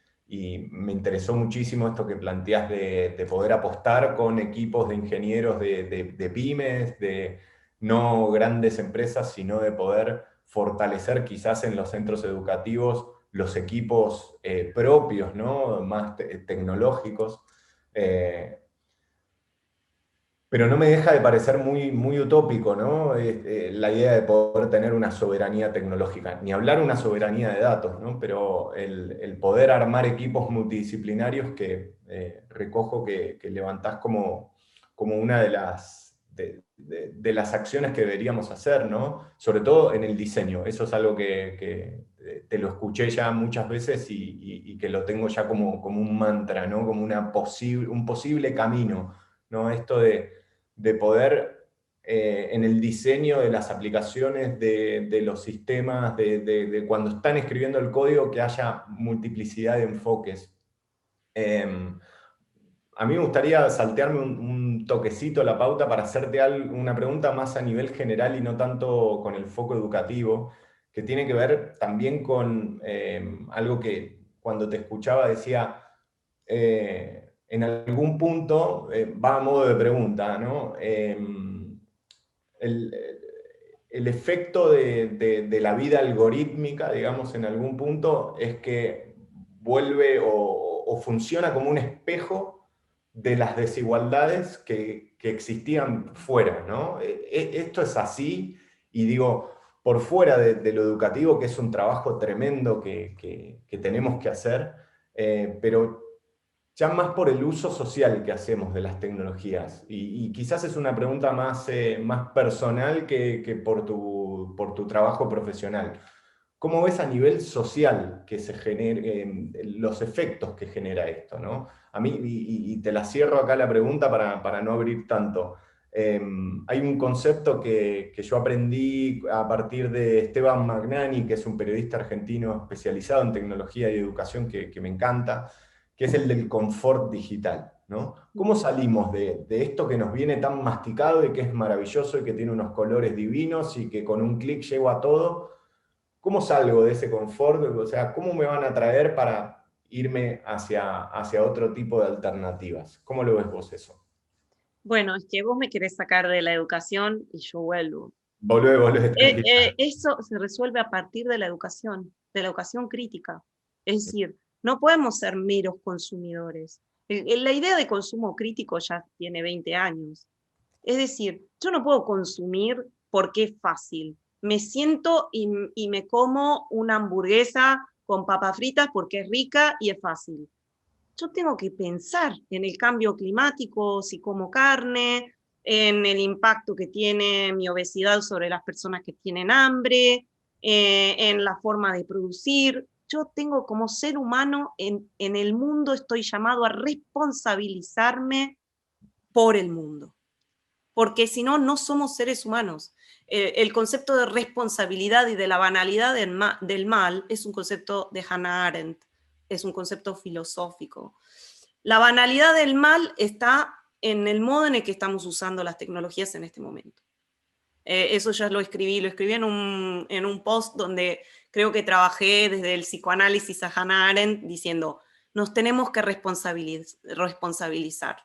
me interesó muchísimo esto que planteás de poder apostar con equipos de ingenieros de pymes, de no grandes empresas, sino de poder fortalecer quizás en los centros educativos los equipos propios, ¿no? Más tecnológicos. Pero no me deja de parecer muy, muy utópico, ¿no? La idea de poder tener una soberanía tecnológica, ni hablar una soberanía de datos, ¿no? Pero el poder armar equipos multidisciplinarios que recojo que levantás como una de las acciones que deberíamos hacer, ¿no? Sobre todo en el diseño. Eso es algo que te lo escuché ya muchas veces y que lo tengo ya como un mantra, ¿no? Como un posible camino, ¿no? Esto de poder en el diseño de las aplicaciones, de los sistemas, de cuando están escribiendo el código, que haya multiplicidad de enfoques. A mí me gustaría saltearme un toquecito la pauta para hacerte una pregunta más a nivel general y no tanto con el foco educativo, que tiene que ver también con algo que cuando te escuchaba decía, en algún punto, va a modo de pregunta, ¿no? El, el efecto de la vida algorítmica, digamos, en algún punto, es que vuelve o funciona como un espejo de las desigualdades que existían fuera, ¿no? Esto es así, y digo, por fuera de lo educativo, que es un trabajo tremendo que tenemos que hacer, pero ya más por el uso social que hacemos de las tecnologías. Y quizás es una pregunta más personal que por tu trabajo profesional. ¿Cómo ves a nivel social que se los efectos que genera esto, ¿no? A mí, y te la cierro acá la pregunta para no abrir tanto. Hay un concepto que yo aprendí a partir de Esteban Magnani, que es un periodista argentino especializado en tecnología y educación que me encanta, que es el del confort digital, ¿no? ¿Cómo salimos de esto que nos viene tan masticado y que es maravilloso y que tiene unos colores divinos y que con un clic llego a todo? ¿Cómo salgo de ese confort? O sea, ¿cómo me van a traer para irme hacia otro tipo de alternativas? ¿Cómo lo ves vos eso? Bueno, es que vos me querés sacar de la educación y yo vuelvo. Volvé, tranquila. Eso se resuelve a partir de la educación crítica. Es decir, no podemos ser meros consumidores. La idea de consumo crítico ya tiene 20 años. Es decir, yo no puedo consumir porque es fácil. Me siento y me como una hamburguesa con papas fritas porque es rica y es fácil. Yo tengo que pensar en el cambio climático, si como carne, en el impacto que tiene mi obesidad sobre las personas que tienen hambre, en la forma de producir. Yo tengo como ser humano en el mundo, estoy llamado a responsabilizarme por el mundo, porque si no, no somos seres humanos. El concepto de responsabilidad y de la banalidad del mal es un concepto de Hannah Arendt, es un concepto filosófico. La banalidad del mal está en el modo en el que estamos usando las tecnologías en este momento. Eso ya lo escribí en un post donde creo que trabajé desde el psicoanálisis a Hannah Arendt diciendo, nos tenemos que responsabilizar.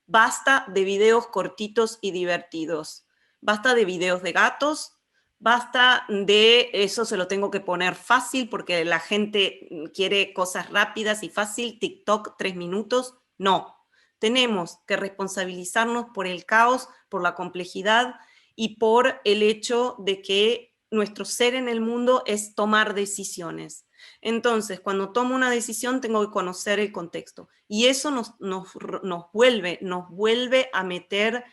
Basta de videos cortitos y divertidos. Basta de videos de gatos. Basta de eso, se lo tengo que poner fácil porque la gente quiere cosas rápidas y fácil. TikTok, 3 minutos. No. Tenemos que responsabilizarnos por el caos, por la complejidad y por el hecho de que nuestro ser en el mundo es tomar decisiones. Entonces, cuando tomo una decisión, tengo que conocer el contexto. Y eso nos vuelve a meter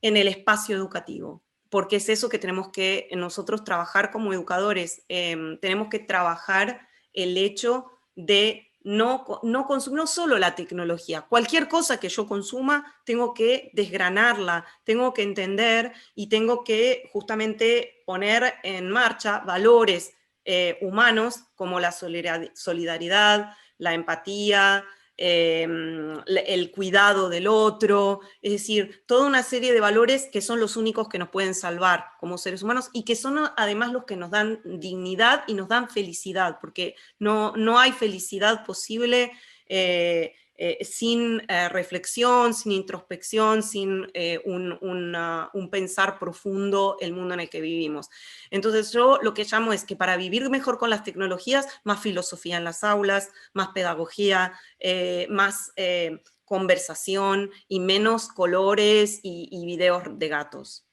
en el espacio educativo, porque es eso que tenemos que nosotros trabajar como educadores. Tenemos que trabajar el hecho de no consumir no solo la tecnología, cualquier cosa que yo consuma, tengo que desgranarla, tengo que entender y tengo que justamente poner en marcha valores humanos como la solidaridad, la empatía, el cuidado del otro, es decir, toda una serie de valores que son los únicos que nos pueden salvar como seres humanos y que son además los que nos dan dignidad y nos dan felicidad, porque no hay felicidad posible sin reflexión, sin introspección, sin un pensar profundo el mundo en el que vivimos. Entonces yo lo que llamo es que para vivir mejor con las tecnologías, más filosofía en las aulas, más pedagogía, más conversación y menos colores y videos de gatos.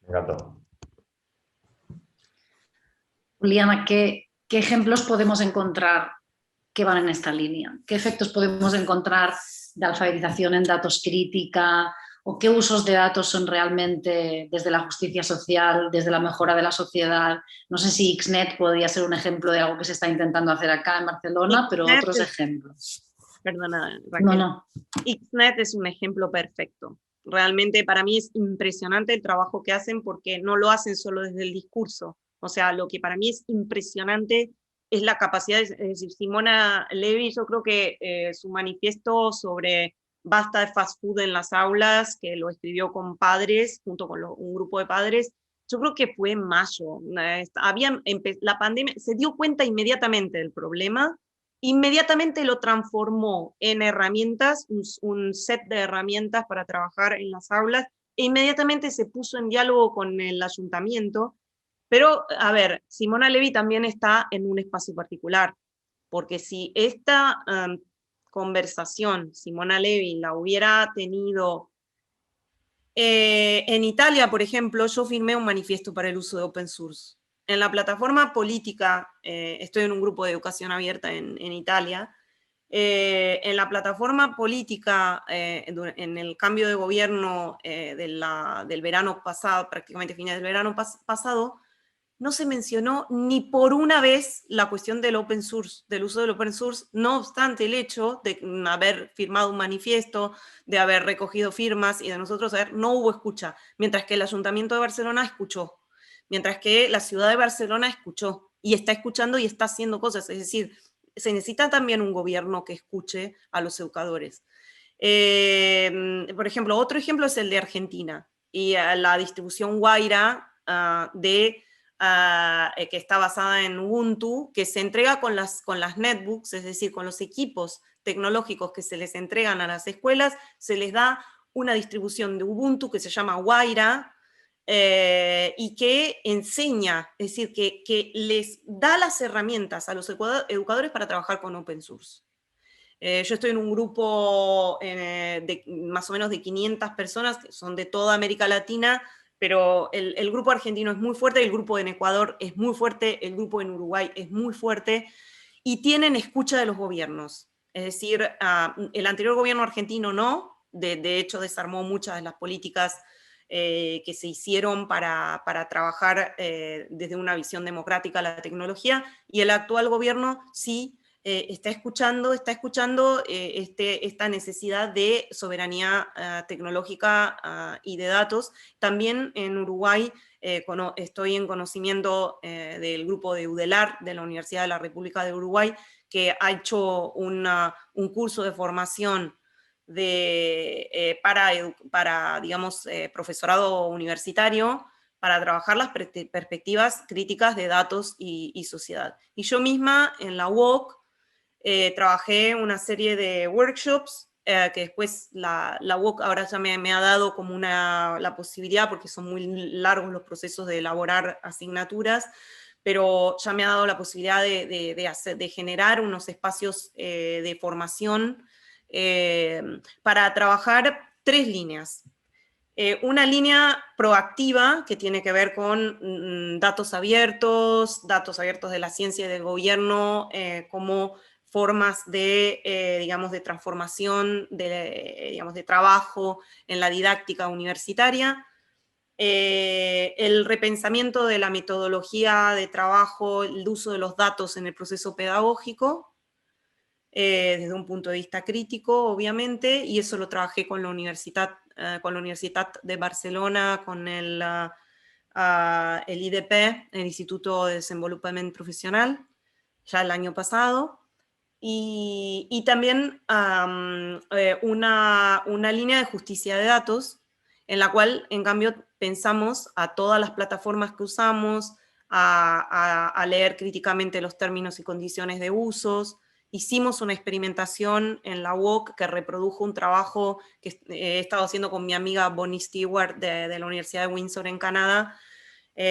Gato. Juliana, ¿qué ejemplos podemos encontrar que van en esta línea? ¿Qué efectos podemos encontrar de alfabetización en datos crítica? ¿O qué usos de datos son realmente desde la justicia social, desde la mejora de la sociedad? No sé si XNet podría ser un ejemplo de algo que se está intentando hacer acá en Barcelona, pero otros ejemplos. Perdona, Raquel. No. XNet es un ejemplo perfecto. Realmente para mí es impresionante el trabajo que hacen porque no lo hacen solo desde el discurso. O sea, lo que para mí es impresionante es la capacidad, es decir, Simona Levi, yo creo que su manifiesto sobre basta de fast food en las aulas, que lo escribió con padres, junto con un grupo de padres, yo creo que fue en mayo. La pandemia se dio cuenta inmediatamente del problema, inmediatamente lo transformó en herramientas, un set de herramientas para trabajar en las aulas, e inmediatamente se puso en diálogo con el ayuntamiento. Pero, a ver, Simona Levi también está en un espacio particular, porque si esta conversación Simona Levi la hubiera tenido en Italia, por ejemplo, yo firmé un manifiesto para el uso de open source. En la plataforma política, estoy en un grupo de educación abierta en Italia, en la plataforma política, en el cambio de gobierno del verano pasado, prácticamente fines del verano pasado, no se mencionó ni por una vez la cuestión del open source, del uso del open source, no obstante el hecho de haber firmado un manifiesto, de haber recogido firmas y de nosotros saber, no hubo escucha, mientras que el Ayuntamiento de Barcelona escuchó, mientras que la ciudad de Barcelona escuchó, y está escuchando y está haciendo cosas, es decir, se necesita también un gobierno que escuche a los educadores. Por ejemplo, otro ejemplo es el de Argentina, y la distribución Guaira que está basada en Ubuntu, que se entrega con las netbooks, es decir, con los equipos tecnológicos que se les entregan a las escuelas, se les da una distribución de Ubuntu que se llama Guaira, y que enseña, es decir, que les da las herramientas a los educadores para trabajar con open source. Yo estoy en un grupo de más o menos de 500 personas, que son de toda América Latina, pero el grupo argentino es muy fuerte, el grupo en Ecuador es muy fuerte, el grupo en Uruguay es muy fuerte, y tienen escucha de los gobiernos. Es decir, el anterior gobierno argentino no, de hecho desarmó muchas de las políticas que se hicieron para trabajar desde una visión democrática la tecnología, y el actual gobierno sí está escuchando esta necesidad de soberanía tecnológica y de datos. También en Uruguay estoy en conocimiento del grupo de UDELAR, de la Universidad de la República de Uruguay, que ha hecho un curso de formación para digamos, profesorado universitario, para trabajar las perspectivas críticas de datos y sociedad. Y yo misma en la UOC trabajé una serie de workshops que después la UOC ahora ya me ha dado como la posibilidad, porque son muy largos los procesos de elaborar asignaturas, pero ya me ha dado la posibilidad de generar unos espacios de formación para trabajar 3 líneas. Una línea proactiva que tiene que ver con datos abiertos de la ciencia y del gobierno, como formas digamos, de transformación, digamos, de trabajo en la didáctica universitaria. El repensamiento de la metodología de trabajo, el uso de los datos en el proceso pedagógico, desde un punto de vista crítico, obviamente, y eso lo trabajé con la Universitat de Barcelona, con el IDP, el Instituto de Desenvolupament Profesional, ya el año pasado, y también una línea de justicia de datos, en la cual, en cambio, pensamos a todas las plataformas que usamos, a leer críticamente los términos y condiciones de usos. Hicimos una experimentación en la UOC que reprodujo un trabajo que he estado haciendo con mi amiga Bonnie Stewart de la Universidad de Windsor en Canadá.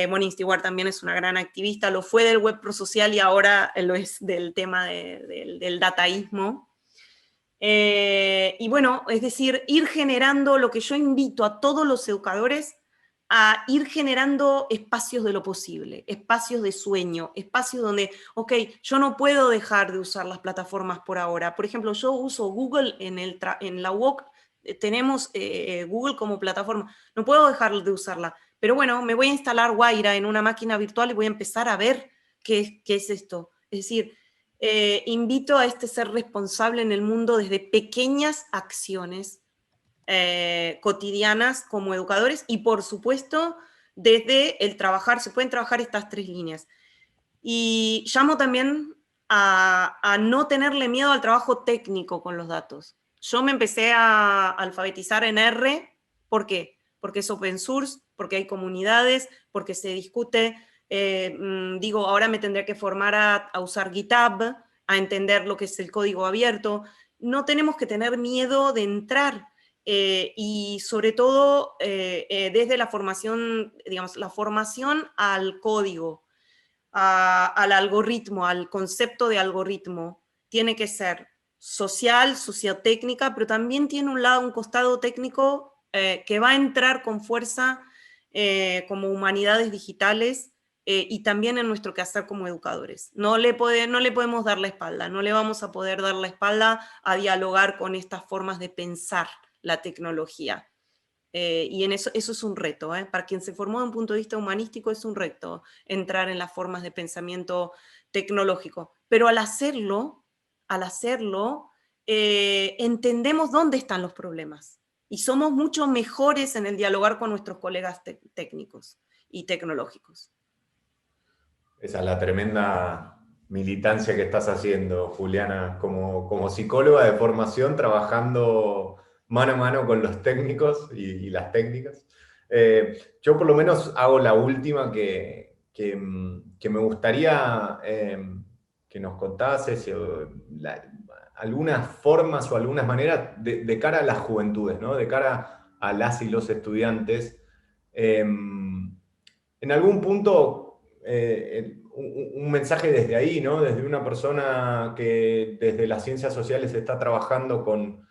Bonnie Stewart también es una gran activista, lo fue del web prosocial y ahora lo es del tema del dataísmo. Y bueno, es decir, ir generando lo que yo invito a todos los educadores a ir generando espacios de lo posible, espacios de sueño, espacios donde, ok, yo no puedo dejar de usar las plataformas por ahora. Por ejemplo, yo uso Google en la UOC, tenemos Google como plataforma, no puedo dejar de usarla, pero bueno, me voy a instalar Guaira en una máquina virtual y voy a empezar a ver qué es esto. Es decir, invito a este ser responsable en el mundo desde pequeñas acciones cotidianas como educadores y por supuesto desde el trabajar, se pueden trabajar estas 3 líneas. Y llamo también a no tenerle miedo al trabajo técnico con los datos. Yo me empecé a alfabetizar en R, ¿por qué? Porque es open source, porque hay comunidades, porque se discute, digo, ahora me tendría que formar a usar GitHub, a entender lo que es el código abierto. No tenemos que tener miedo de entrar. Y sobre todo desde la formación, digamos, la formación al código, al algoritmo, al concepto de algoritmo, tiene que ser social, sociotécnica, pero también tiene un costado técnico que va a entrar con fuerza como humanidades digitales y también en nuestro quehacer como educadores. No le podemos dar la espalda, no le vamos a poder dar la espalda a dialogar con estas formas de pensar la tecnología. Y en eso es un reto, para quien se formó de un punto de vista humanístico es un reto entrar en las formas de pensamiento tecnológico. Pero al hacerlo, entendemos dónde están los problemas y somos mucho mejores en el dialogar con nuestros colegas técnicos y tecnológicos. Esa es la tremenda militancia que estás haciendo, Juliana, como psicóloga de formación, trabajando mano a mano con los técnicos y las técnicas. Yo por lo menos hago la última que me gustaría que nos contases algunas formas o algunas maneras de cara a las juventudes, ¿no? De cara a las y los estudiantes. En algún punto, un mensaje desde ahí, ¿no? Desde una persona que desde las ciencias sociales está trabajando con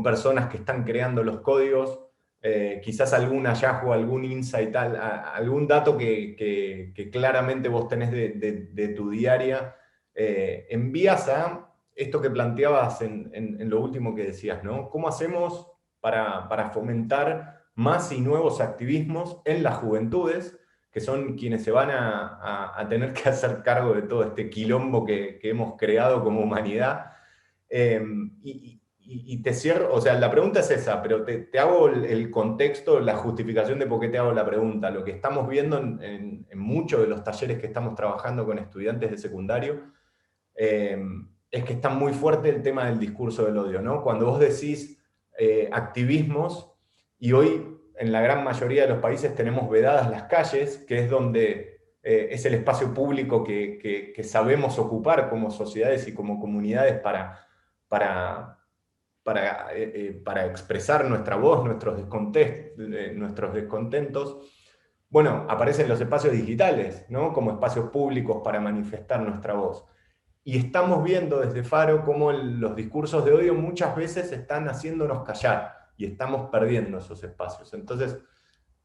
personas que están creando los códigos, quizás algún hallazgo, algún insight, algún dato que claramente vos tenés de tu diaria, envías a esto que planteabas en lo último que decías, ¿no? ¿Cómo hacemos para fomentar más y nuevos activismos en las juventudes, que son quienes se van a tener que hacer cargo de todo este quilombo que hemos creado como humanidad? Y te cierro, o sea, la pregunta es esa, pero te hago el contexto, la justificación de por qué te hago la pregunta. Lo que estamos viendo en muchos de los talleres que estamos trabajando con estudiantes de secundario es que está muy fuerte el tema del discurso del odio, ¿no? Cuando vos decís activismos, y hoy en la gran mayoría de los países tenemos vedadas las calles, que es donde es el espacio público que sabemos ocupar como sociedades y como comunidades para expresar nuestra voz, nuestros descontentos. Bueno, aparecen los espacios digitales, ¿no? Como espacios públicos para manifestar nuestra voz. Y estamos viendo desde Faro cómo los discursos de odio muchas veces están haciéndonos callar y estamos perdiendo esos espacios. Entonces,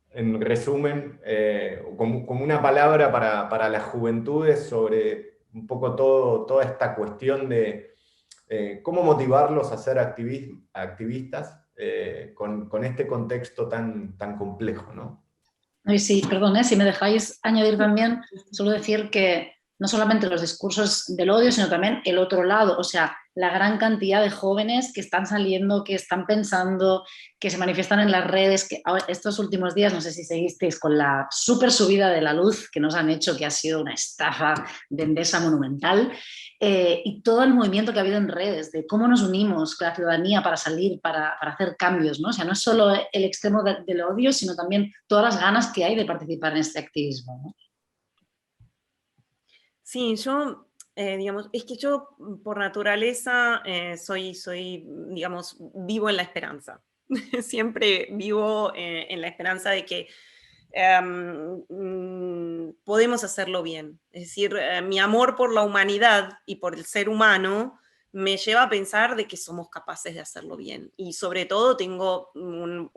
en resumen, como una palabra para las juventudes sobre un poco toda esta cuestión de cómo motivarlos a ser activistas con este contexto tan complejo, ¿no? Y sí, perdón, si me dejáis añadir también, solo decir que no solamente los discursos del odio, sino también el otro lado, o sea, la gran cantidad de jóvenes que están saliendo, que están pensando, que se manifiestan en las redes, que estos últimos días, no sé si seguisteis con la súper subida de la luz que nos han hecho, que ha sido una estafa de Endesa monumental, y todo el movimiento que ha habido en redes, de cómo nos unimos con la ciudadanía para salir, para hacer cambios, ¿no? O sea, no es solo el extremo del odio, sino también todas las ganas que hay de participar en este activismo, ¿no? Sí, yo, digamos, es que yo por naturaleza soy, digamos, vivo en la esperanza. Siempre vivo en la esperanza de que podemos hacerlo bien. Es decir, mi amor por la humanidad y por el ser humano me lleva a pensar de que somos capaces de hacerlo bien. Y sobre todo tengo un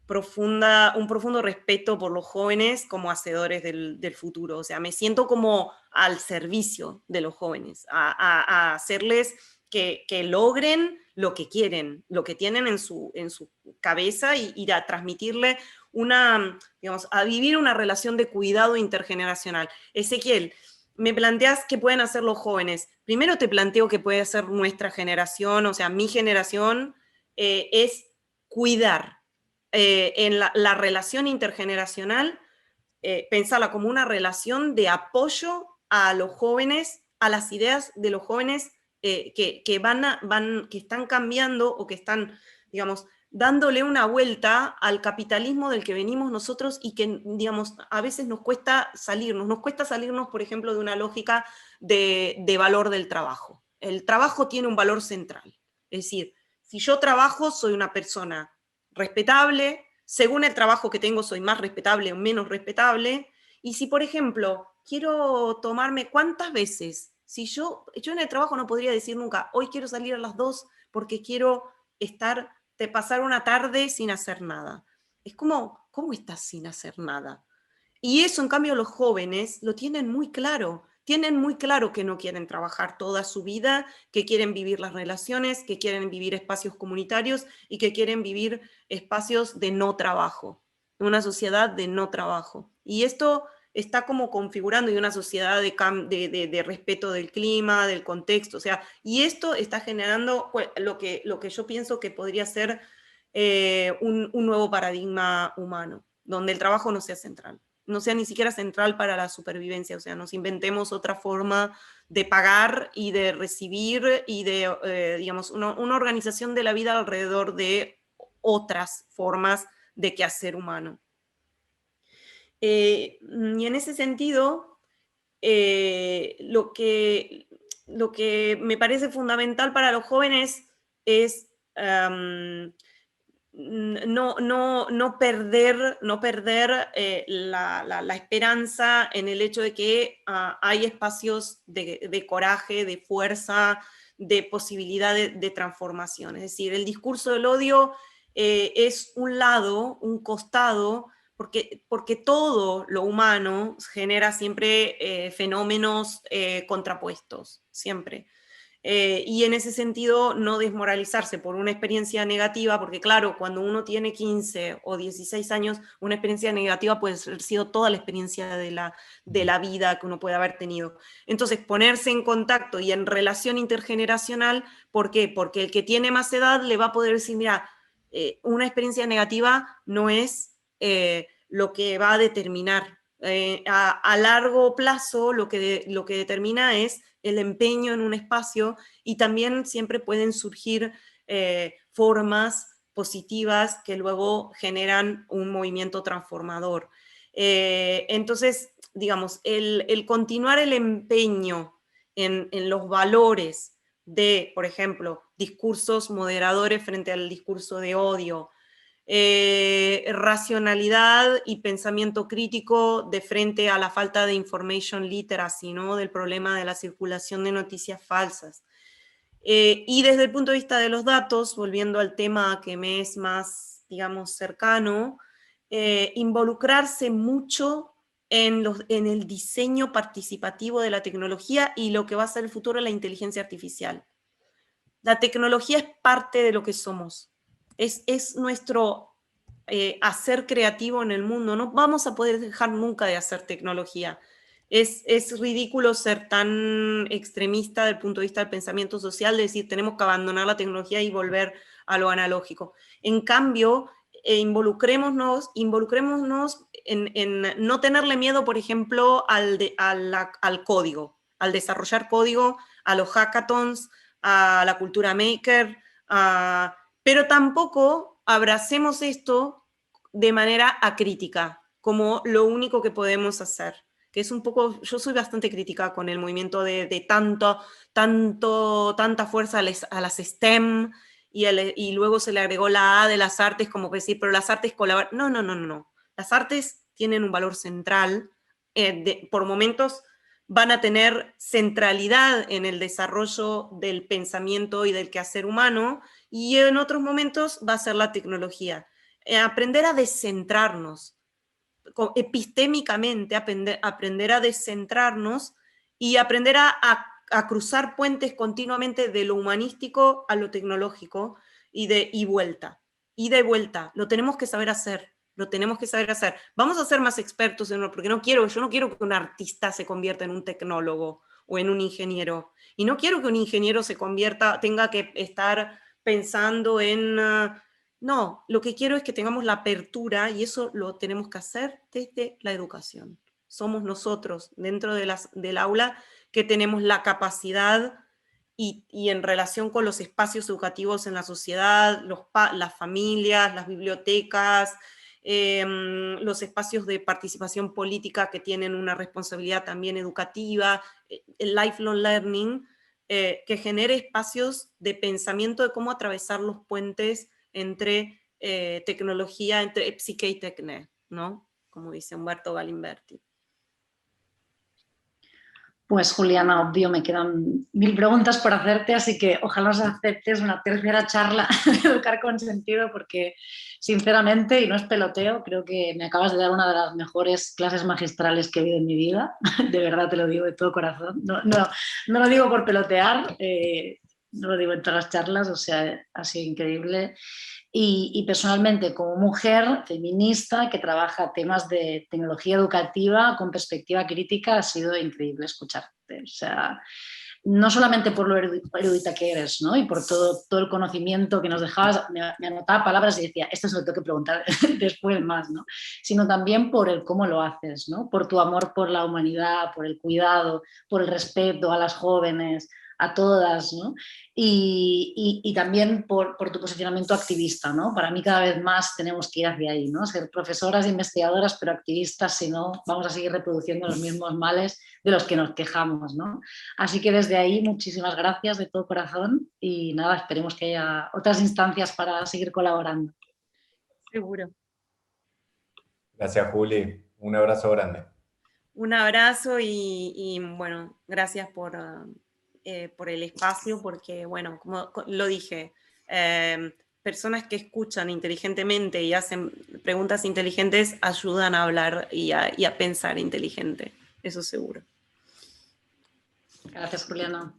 profundo respeto por los jóvenes como hacedores del futuro. O sea, me siento como al servicio de los jóvenes, a hacerles que logren lo que quieren, lo que tienen en su cabeza, y a transmitirle a vivir una relación de cuidado intergeneracional. Ezequiel, me planteas qué pueden hacer los jóvenes. Primero te planteo que puede hacer nuestra generación, o sea, mi generación, es cuidar en la relación intergeneracional, pensarla como una relación de apoyo a los jóvenes, a las ideas de los jóvenes que están cambiando, o que están, digamos, dándole una vuelta al capitalismo del que venimos nosotros, y que, digamos, a veces nos cuesta salirnos, por ejemplo, de una lógica de valor del trabajo. El trabajo tiene un valor central. Es decir, si yo trabajo, soy una persona respetable, según el trabajo que tengo soy más respetable o menos respetable, y si, por ejemplo, quiero tomarme, ¿cuántas veces? Si yo en el trabajo no podría decir nunca, hoy quiero salir a las 2 porque quiero pasar una tarde sin hacer nada. Es como, ¿cómo estás sin hacer nada? Y eso, en cambio, los jóvenes lo tienen muy claro. Tienen muy claro que no quieren trabajar toda su vida, que quieren vivir las relaciones, que quieren vivir espacios comunitarios, y que quieren vivir espacios de no trabajo, una sociedad de no trabajo. Y esto está como configurando, y una sociedad de respeto del clima, del contexto, o sea, y esto está generando lo que yo pienso que podría ser un nuevo paradigma humano, donde el trabajo no sea central, no sea ni siquiera central para la supervivencia. O sea, nos inventemos otra forma de pagar y de recibir, y de, digamos, una organización de la vida alrededor de otras formas de quehacer humano. Y en ese sentido, lo que me parece fundamental para los jóvenes es no perder la esperanza en el hecho de que hay espacios de coraje, de fuerza, de posibilidad de transformación. Es decir, el discurso del odio es un lado, un costado, porque todo lo humano genera siempre fenómenos contrapuestos, siempre. Y en ese sentido, no desmoralizarse por una experiencia negativa, porque claro, cuando uno tiene 15 o 16 años, una experiencia negativa puede haber sido toda la experiencia de la vida que uno puede haber tenido. Entonces, ponerse en contacto y en relación intergeneracional, ¿por qué? Porque el que tiene más edad le va a poder decir, mira, una experiencia negativa no es lo que va a determinar. A largo plazo, lo que determina es el empeño en un espacio, y también siempre pueden surgir formas positivas que luego generan un movimiento transformador. Entonces, digamos, el continuar el empeño en los valores de, por ejemplo, discursos moderadores frente al discurso de odio, racionalidad y pensamiento crítico de frente a la falta de information literacy, ¿no? Del problema de la circulación de noticias falsas. Y desde el punto de vista de los datos, volviendo al tema que me es más, digamos, cercano, involucrarse mucho en el diseño participativo de la tecnología y lo que va a ser el futuro de la inteligencia artificial. La tecnología es parte de lo que somos. Es nuestro hacer creativo en el mundo. No vamos a poder dejar nunca de hacer tecnología. Es ridículo ser tan extremista desde el punto de vista del pensamiento social, de decir tenemos que abandonar la tecnología y volver a lo analógico. En cambio, involucrémonos en no tenerle miedo, por ejemplo, al código, al desarrollar código, a los hackathons, a la cultura maker, pero tampoco abracemos esto de manera acrítica, como lo único que podemos hacer, que es un poco, yo soy bastante crítica con el movimiento de tanta fuerza a las STEM, y luego se le agregó la A de las artes, como que decir, pero las artes colaboran. No. Las artes tienen un valor central, por momentos van a tener centralidad en el desarrollo del pensamiento y del quehacer humano, y en otros momentos va a ser la tecnología. Aprender a descentrarnos, epistémicamente, aprender a descentrarnos y aprender a cruzar puentes continuamente de lo humanístico a lo tecnológico y vuelta. Ida y vuelta. Lo tenemos que saber hacer. Lo tenemos que saber hacer. Vamos a ser más expertos en uno, porque yo no quiero que un artista se convierta en un tecnólogo o en un ingeniero. Y no quiero que un ingeniero tenga que estar pensando en... no, lo que quiero es que tengamos la apertura, y eso lo tenemos que hacer desde la educación. Somos nosotros, dentro del aula, que tenemos la capacidad y en relación con los espacios educativos en la sociedad, las familias, las bibliotecas, los espacios de participación política que tienen una responsabilidad también educativa, el lifelong learning, que genere espacios de pensamiento de cómo atravesar los puentes entre tecnología, entre psique y tecné, ¿no? Como dice Umberto Galimberti. Pues Juliana, obvio, me quedan 1000 preguntas por hacerte, así que ojalá nos aceptes una tercera charla de Educar con Sentido, porque sinceramente, y no es peloteo, creo que me acabas de dar una de las mejores clases magistrales que he vivido en mi vida, de verdad te lo digo de todo corazón, no lo digo por pelotear, no lo digo en todas las charlas, o sea, ha sido increíble. Y personalmente, como mujer feminista que trabaja temas de tecnología educativa con perspectiva crítica, ha sido increíble escucharte. O sea, no solamente por lo erudita que eres, ¿no? Y por todo el conocimiento que nos dejabas, me anotaba palabras y decía, esto se lo tengo que preguntar después más, ¿no? Sino también por el cómo lo haces, ¿no? Por tu amor por la humanidad, por el cuidado, por el respeto a las jóvenes, a todas, ¿no? Y también por tu posicionamiento activista, ¿no? Para mí cada vez más tenemos que ir hacia ahí, ¿no? Ser profesoras, investigadoras, pero activistas, si no, vamos a seguir reproduciendo los mismos males de los que nos quejamos, ¿no? Así que desde ahí, muchísimas gracias de todo corazón y nada, esperemos que haya otras instancias para seguir colaborando. Seguro. Gracias, Juli. Un abrazo grande. Un abrazo y bueno, gracias por el espacio, porque, bueno, como lo dije, personas que escuchan inteligentemente y hacen preguntas inteligentes ayudan a hablar y a pensar inteligente, eso seguro. Gracias, Juliana.